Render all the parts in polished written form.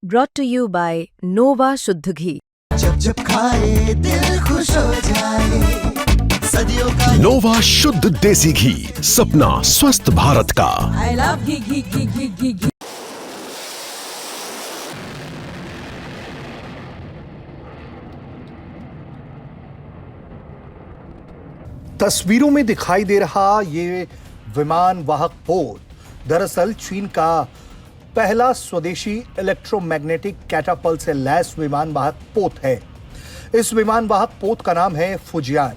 brought to you by Nova शुद्ध घी। जब जब खाए दिल खुश हो जाए, सदियों का नोवा शुद्ध देसी घी, सपना स्वस्थ भारत का। I love घी घी घी घी घी घी। तस्वीरों में दिखाई दे रहा ये विमान वाहक पोत दरअसल चीन का पहला स्वदेशी इलेक्ट्रोमैग्नेटिक कैटापल्ट से लैस विमान वाहक पोत है। इस विमान वाहक पोत का नाम है फुजियान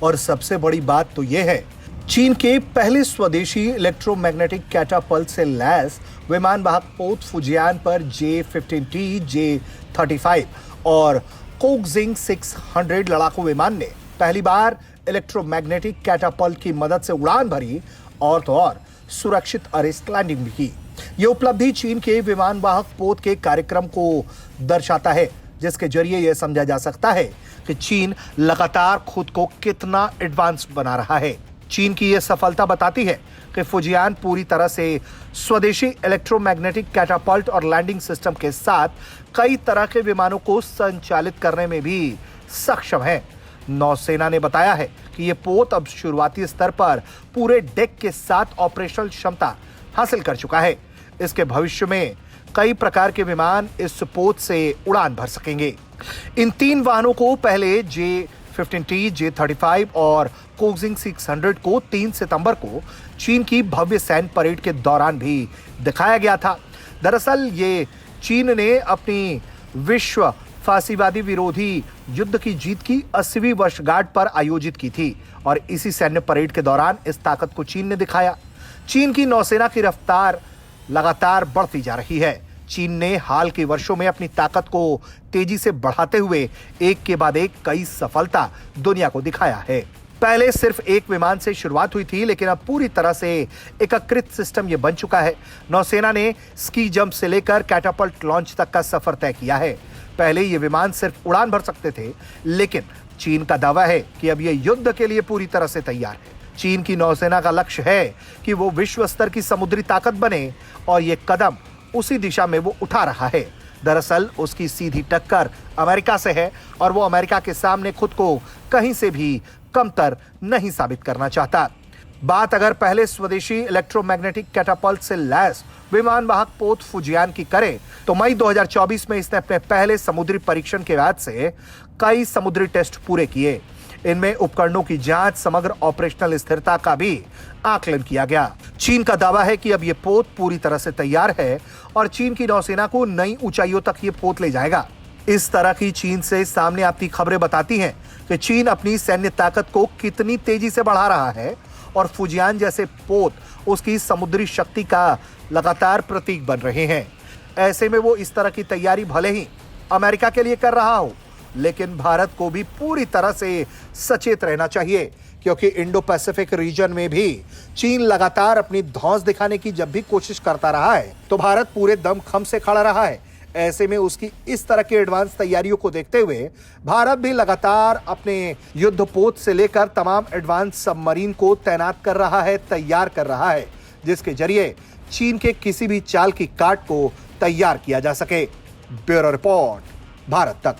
और सबसे बड़ी बात तो यह है, चीन के पहले स्वदेशी इलेक्ट्रोमैग्नेटिक कैटापल्ट से लैस विमान वाहक पोत फुजियान पर J-15T, J-35 और कोगजिंग 600 लड़ाकू विमान ने पहली बार इलेक्ट्रोमैग्नेटिक कैटापल्ट की मदद से उड़ान भरी और तो और सुरक्षित अरेस्ट लैंडिंग भी की। यह उपलब्धि चीन के विमान वाहक पोत के कार्यक्रम को दर्शाता है, जिसके जरिए यह समझा जा सकता है कि चीन लगातार खुद को कितना एडवांस बना रहा है। चीन की यह सफलता बताती है कि फुजियान पूरी तरह से स्वदेशी इलेक्ट्रोमैग्नेटिक कैटापल्ट और लैंडिंग सिस्टम के साथ कई तरह के विमानों को संचालित करने में भी सक्षम है। नौसेना ने बताया है कि यह पोत अब शुरुआती स्तर पर पूरे डेक के साथ ऑपरेशनल क्षमता हासिल कर चुका है। इसके भविष्य में कई प्रकार के विमान इस पोत से उड़ान भर सकेंगे। इन तीन वाहनों को पहले J-15T, J-35 और कोगजिंग 600 को 3 सितंबर को चीन की भव्य सैन्य परेड के दौरान भी दिखाया गया था। दरअसल ये चीन ने अपनी विश्व फांसीवादी विरोधी युद्ध की जीत की 80वीं वर्षगांठ पर आयोजित की थी और इसी सैन्य परेड के दौरान इस ताकत को चीन ने दिखाया। चीन की नौसेना की रफ्तार लगातार बढ़ती जा रही है। चीन ने हाल के वर्षों में अपनी ताकत को तेजी से बढ़ाते हुए एक के बाद एक कई सफलता दुनिया को दिखाया है। पहले सिर्फ एक विमान से शुरुआत हुई थी, लेकिन अब पूरी तरह से एकीकृत सिस्टम ये बन चुका है। नौसेना ने स्की जंप से लेकर कैटापल्ट लॉन्च तक का सफर तय किया है। पहले ये विमान सिर्फ उड़ान भर सकते थे, लेकिन चीन का दावा है कि अब ये युद्ध के लिए पूरी तरह से तैयार है। चीन की नौसेना का लक्ष्य है कि वो विश्व स्तर की समुद्री ताकत बने और ये कदम उसी दिशा में वो उठा रहा है। दरअसल उसकी सीधी टक्कर अमेरिका से है और वो अमेरिका के सामने खुद को कहीं से भी कमतर नहीं साबित करना चाहता। बात अगर पहले स्वदेशी इलेक्ट्रोमैग्नेटिक कैटापल्ट से लैस विमान वाहक पोत फुजियान की करें तो मई 2024 में इसने अपने पहले समुद्री परीक्षण के बाद से कई समुद्री टेस्ट पूरे किए। इनमें उपकरणों की जांच, समग्र ऑपरेशनल स्थिरता का भी आकलन किया गया। चीन का दावा है कि अब यह पोत पूरी तरह से तैयार है और चीन की नौसेना को नई ऊंचाइयों तक ये पोत ले जाएगा। इस तरह की चीन से सामने आती खबरें बताती हैं कि चीन अपनी सैन्य ताकत को कितनी तेजी से बढ़ा रहा है और फुजियान जैसे पोत उसकी समुद्री शक्ति का लगातार प्रतीक बन रहे हैं। ऐसे में वो इस तरह की तैयारी भले ही अमेरिका के लिए कर रहा हो, लेकिन भारत को भी पूरी तरह से सचेत रहना चाहिए, क्योंकि इंडो पैसिफिक रीजन में भी चीन लगातार अपनी धौंस दिखाने की जब भी कोशिश करता रहा है तो भारत पूरे दमखम से खड़ा रहा है। ऐसे में उसकी इस तरह की एडवांस तैयारियों को देखते हुए भारत भी लगातार अपने युद्धपोत से लेकर तमाम एडवांस सबमरीन को तैनात कर रहा है, तैयार कर रहा है, जिसके जरिए चीन के किसी भी चाल की काट को तैयार किया जा सके। ब्यूरो रिपोर्ट, भारत तक।